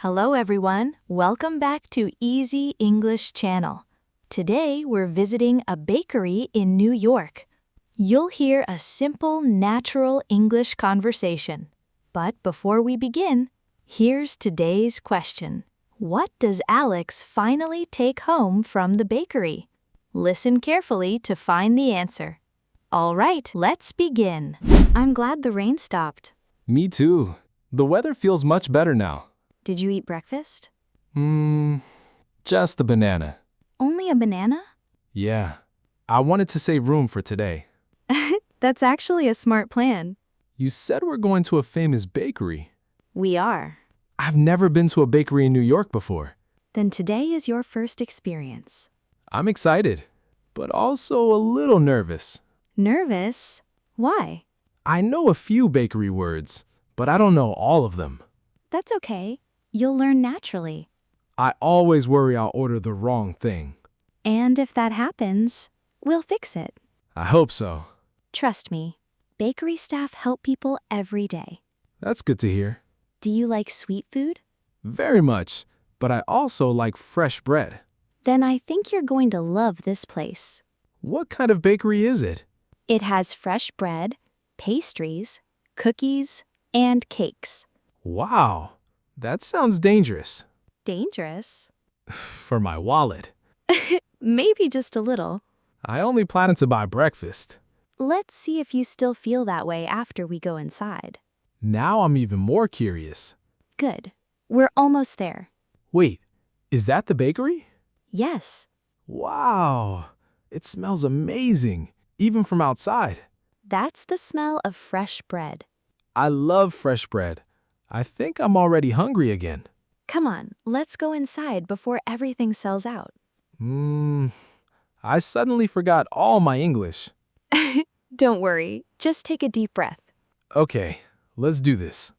Hello everyone, welcome back to Easy English Channel. Today we're visiting a bakery in New York. You'll hear a simple, natural English conversation. But before we begin, here's today's question. What does Alex finally take home from the bakery? Listen carefully to find the answer. All right, let's begin. I'm glad the rain stopped. Me too. The weather feels much better now. Did you eat breakfast? Just a banana. Only a banana? Yeah. I wanted to save room for today. That's actually a smart plan. You said we're going to a famous bakery. We are. I've never been to a bakery in New York before. Then today is your first experience. I'm excited, but also a little nervous. Nervous? Why? I know a few bakery words, but I don't know all of them. That's okay. You'll learn naturally. I always worry I'll order the wrong thing. And if that happens, we'll fix it. I hope so. Trust me, bakery staff help people every day. That's good to hear. Do you like sweet food? Very much, but I also like fresh bread. Then I think you're going to love this place. What kind of bakery is it? It has fresh bread, pastries, cookies, and cakes. Wow, that sounds dangerous. Dangerous? For my wallet. Maybe just a little. I only plan to buy breakfast. Let's see if you still feel that way after we go inside. Now I'm even more curious. Good. We're almost there. Wait, is that the bakery? Yes. Wow, it smells amazing, even from outside. That's the smell of fresh bread. I love fresh bread. I think I'm already hungry again. Come on, let's go inside before everything sells out. I suddenly forgot all my English. Don't worry, just take a deep breath. Okay, let's do this.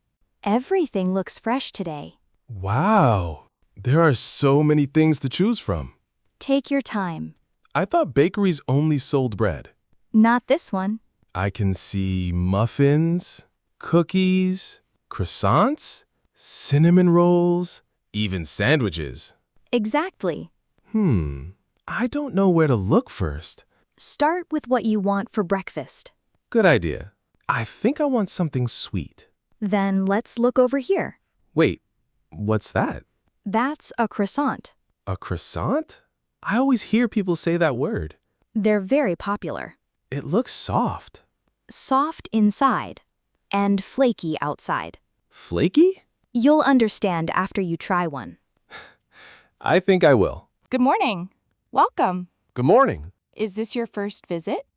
Everything looks fresh today. Wow, there are so many things to choose from. Take your time. I thought bakeries only sold bread. Not this one. I can see muffins, cookies, croissants, cinnamon rolls, even sandwiches. Exactly. I don't know where to look first. Start with what you want for breakfast. Good idea. I think I want something sweet. Then let's look over here. Wait, what's that? That's a croissant. A croissant? I always hear people say that word. They're very popular. It looks soft. Soft inside and flaky outside. Flaky? You'll understand after you try one. I think I will. Good morning. Welcome. Good morning. Is this your first visit?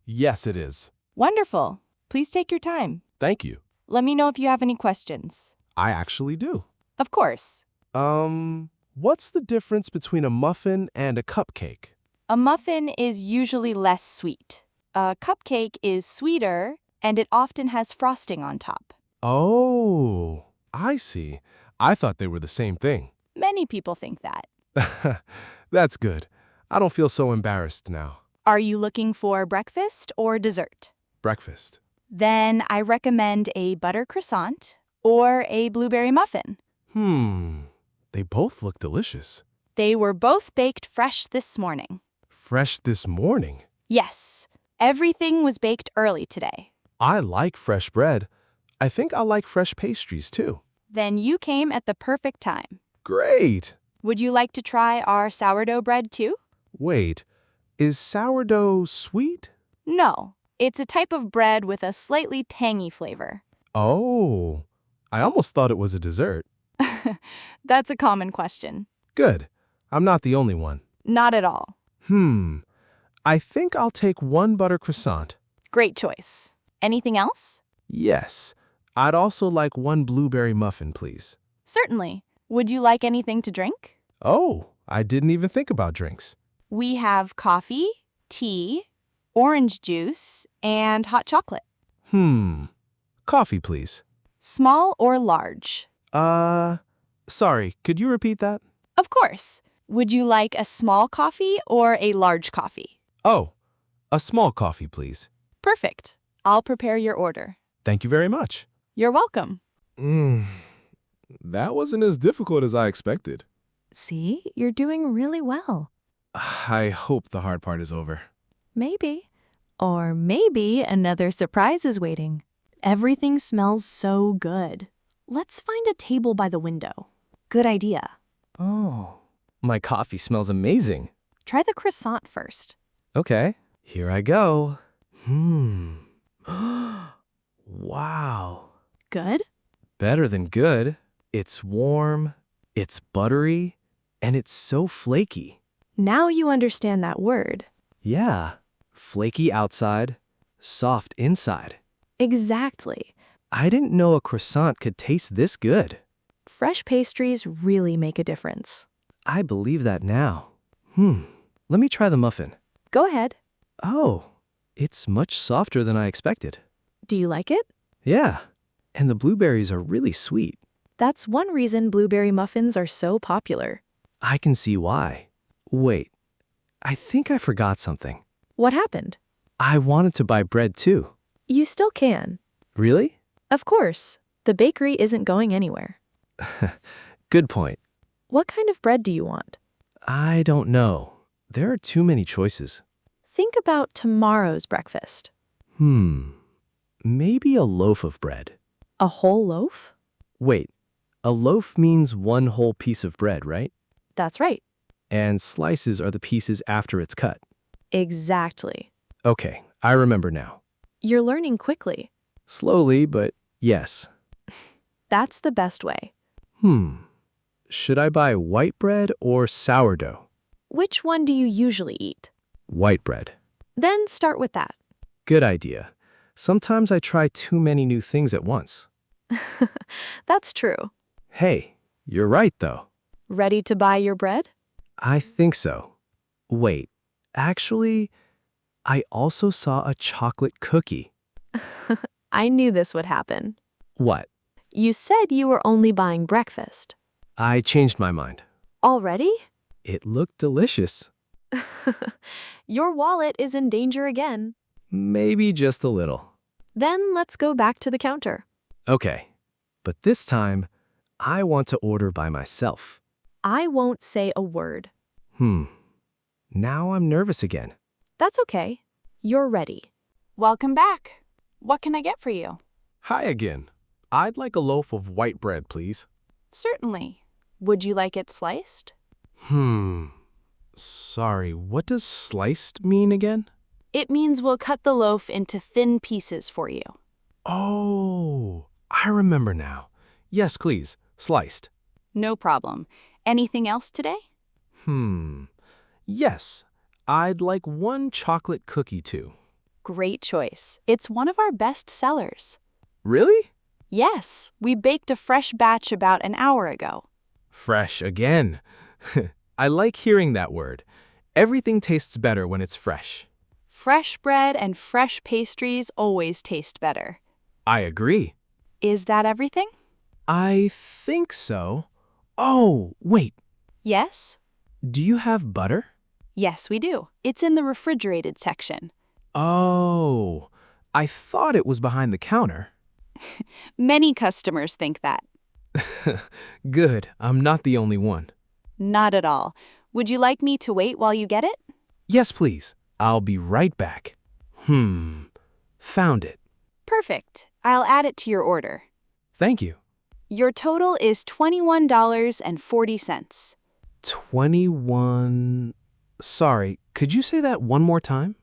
Yes it is. Wonderful. Please take your time. Thank you. Let me know if you have any questions. I actually do. Of course. What's the difference between a muffin and a cupcake? A muffin is usually less sweet. A cupcake is sweeter, and it often has frosting on top. Oh, I see. I thought they were the same thing. Many people think that. That's good. I don't feel so embarrassed now. Are you looking for breakfast or dessert? Breakfast. Then I recommend a butter croissant or a blueberry muffin. They both look delicious. They were both baked fresh this morning. Fresh this morning. Yes, everything was baked early today. I like fresh bread. I think I'll like fresh pastries too. Then you came at the perfect time. Great! Would you like to try our sourdough bread too? Wait, is sourdough sweet? No, it's a type of bread with a slightly tangy flavor. Oh, I almost thought it was a dessert. That's a common question. Good. I'm not the only one. Not at all. I think I'll take one butter croissant. Great choice. Anything else? Yes. I'd also like one blueberry muffin, please. Certainly. Would you like anything to drink? Oh, I didn't even think about drinks. We have coffee, tea, orange juice, and hot chocolate. Coffee, please. Small or large? Sorry, could you repeat that? Of course. Would you like a small coffee or a large coffee? Oh, a small coffee, please. Perfect. I'll prepare your order. Thank you very much. You're welcome. That wasn't as difficult as I expected. See, you're doing really well. I hope the hard part is over. Maybe. Or maybe another surprise is waiting. Everything smells so good. Let's find a table by the window. Good idea. Oh, my coffee smells amazing. Try the croissant first. Okay, here I go. Wow. Good? Better than good. It's warm, it's buttery, and it's so flaky. Now you understand that word. Yeah, flaky outside, soft inside. Exactly. I didn't know a croissant could taste this good. Fresh pastries really make a difference. I believe that now. Let me try the muffin. Go ahead. Oh, it's much softer than I expected. Do you like it? Yeah, and the blueberries are really sweet. That's one reason blueberry muffins are so popular. I can see why. Wait, I think I forgot something. What happened? I wanted to buy bread too. You still can. Really? Of course. The bakery isn't going anywhere. Good point. What kind of bread do you want? I don't know. There are too many choices. Think about tomorrow's breakfast. Maybe a loaf of bread. A whole loaf? Wait, a loaf means one whole piece of bread, right? That's right. And slices are the pieces after it's cut. Exactly. Okay, I remember now. You're learning quickly. Slowly, but yes. That's the best way. Should I buy white bread or sourdough? Which one do you usually eat? White bread. Then start with that. Good idea. Sometimes I try too many new things at once. That's true. Hey, you're right though. Ready to buy your bread? I think so. Wait, actually, I also saw a chocolate cookie. I knew this would happen. What? You said you were only buying breakfast. I changed my mind. Already? It looked delicious. Your wallet is in danger again. Maybe just a little. Then let's go back to the counter. Okay, but this time, I want to order by myself. I won't say a word. Now I'm nervous again. That's okay. You're ready. Welcome back. What can I get for you? Hi again. I'd like a loaf of white bread, please. Certainly. Would you like it sliced? Sorry, what does sliced mean again? It means we'll cut the loaf into thin pieces for you. Oh, I remember now. Yes, please, sliced. No problem. Anything else today? Yes, I'd like one chocolate cookie too. Great choice. It's one of our best sellers. Really? Yes, we baked a fresh batch about an hour ago. Fresh again. I like hearing that word. Everything tastes better when it's fresh. Fresh bread and fresh pastries always taste better. I agree. Is that everything? I think so. Oh, wait. Yes? Do you have butter? Yes, we do. It's in the refrigerated section. Oh, I thought it was behind the counter. Many customers think that. Good, I'm not the only one. Not at all. Would you like me to wait while you get it? Yes, please. I'll be right back. Found it. Perfect. I'll add it to your order. Thank you. Your total is $21.40. 21... Sorry, could you say that one more time?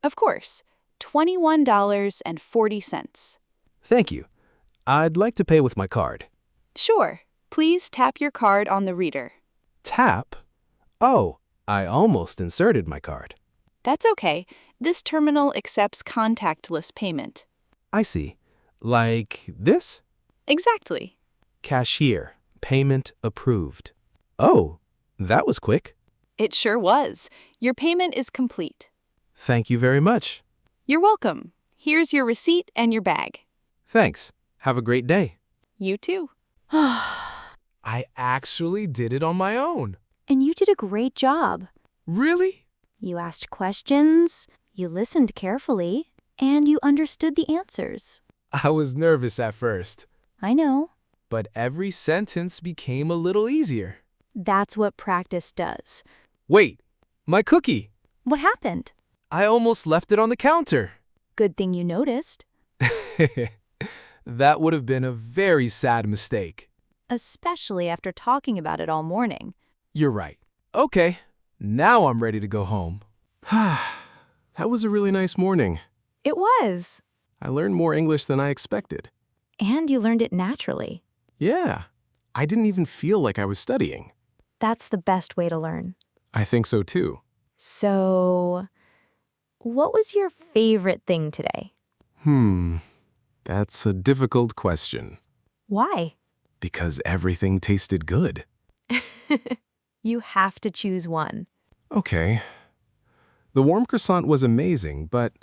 Of course. $21.40. Thank you. I'd like to pay with my card. Sure. Please tap your card on the reader. Tap? Oh, I almost inserted my card. That's okay. This terminal accepts contactless payment. I see. Like this? Exactly. Cashier. Payment approved. Oh, that was quick. It sure was. Your payment is complete. Thank you very much. You're welcome. Here's your receipt and your bag. Thanks. Have a great day. You too. I actually did it on my own. And you did a great job. Really? You asked questions, you listened carefully, and you understood the answers. I was nervous at first. I know. but every sentence became a little easier. That's what practice does. Wait, my cookie! What happened? I almost left it on the counter. Good thing you noticed. That would have been a very sad mistake. Especially after talking about it all morning. You're right. Okay, now I'm ready to go home. That was a really nice morning. It was. I learned more English than I expected. And you learned it naturally. Yeah, I didn't even feel like I was studying. That's the best way to learn. I think so too. So, what was your favorite thing today? That's a difficult question. Why? Because everything tasted good. You have to choose one. Okay. The warm croissant was amazing, but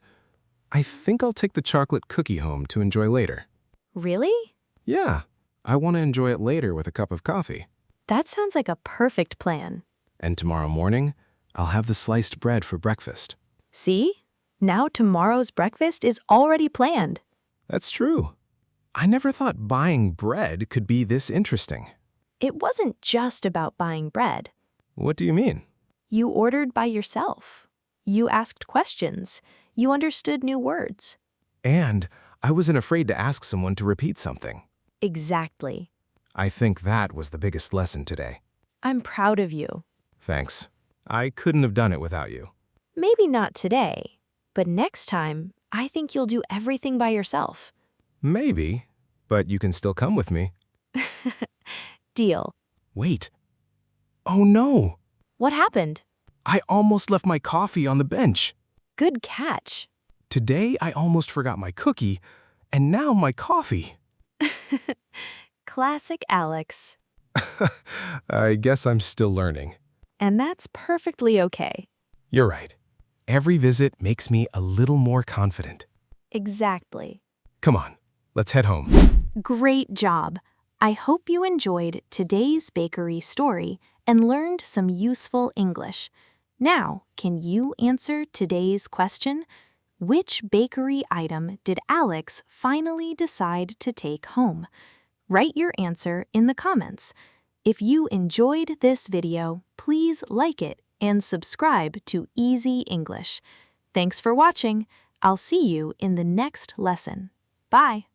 I think I'll take the chocolate cookie home to enjoy later. Really? Yeah, I want to enjoy it later with a cup of coffee. That sounds like a perfect plan. And tomorrow morning, I'll have the sliced bread for breakfast. See? Now tomorrow's breakfast is already planned. That's true. I never thought buying bread could be this interesting. It wasn't just about buying bread. What do you mean? You ordered by yourself. You asked questions. You understood new words. And I wasn't afraid to ask someone to repeat something. Exactly. I think that was the biggest lesson today. I'm proud of you. Thanks. I couldn't have done it without you. Maybe not today, but next time, I think you'll do everything by yourself. Maybe, but you can still come with me. Deal. Wait. Oh no! What happened? I almost left my coffee on the bench. Good catch. Today I almost forgot my cookie, and now my coffee. Classic Alex. I guess I'm still learning. And that's perfectly okay. You're right. Every visit makes me a little more confident. Exactly. Come on, let's head home. Great job. I hope you enjoyed today's bakery story and learned some useful English. Now, can you answer today's question? Which bakery item did Alex finally decide to take home? Write your answer in the comments. If you enjoyed this video, please like it and subscribe to Easy English. Thanks for watching. I'll see you in the next lesson. Bye.